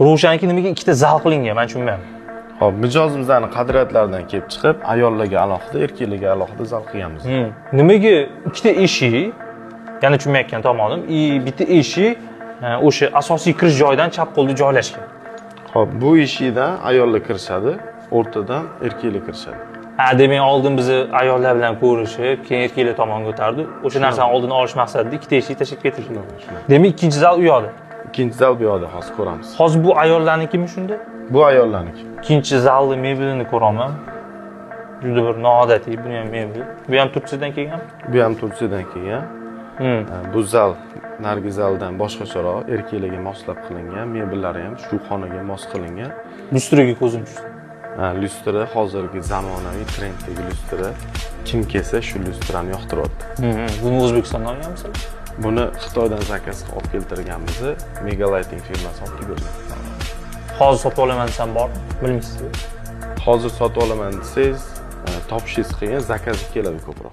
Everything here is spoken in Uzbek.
Ravshanki nimaga ikkita zal qilingan, men tushunmayman. Xo'p, mijozimizning qadriyatlaridan kelib chiqib, ayollarga alohida, erkaklarga alohida zal qilganmiz. Nimaga ikkita eshik, ya'ni tushunmayotgan tomonim, bitta eshik o'sha asosiy kirish joyidan chap qo'lda joylashgan. Xo'p, bu eshikdan ayollar kirishadi, o'rtadan erkaklar kirishadi. Demak, oldin bizni ayollar bilan ko'rishib, keyin erkaklar tomonga o'tardi. O'sha narsani oldini olish maqsadida ikkita eshik tashib ketilgan. Demak, ikkinchi zal u yoqda. Ikkinchi zal bu yoqda hozir ko'ramiz. Hozir bu ayollarnikimi shunda? Bu ayollarniki. Ikkinchi zalni mebelini ko'raman. Juda bir noodatiy, bu ham mebel. Bu ham Turkiyadan kelgan? Bu ham Turkiyadan kelgan. Bu zal narigi zaldan boshqacharoq, erkaklarga moslab qilingan, mebellari ham shu xonaga mos qilingan. Lustraga ko'zim tushdi. Lustra hozirgi zamonaviy trenddagi lustra. Kim kelsa shu lustrani yoqtiryapti. Buni O'zbekistondan olganmisiz? Buni Xitoydan zakaz qilib olib keltirganmiz. Mega Lighting firmasi olib kelgan. Hozir sotib olaman desam bormi? Bilmaysizmi? Hozir sotib olaman desangiz, topishingiz qiyin, zakaz keladi ko'proq.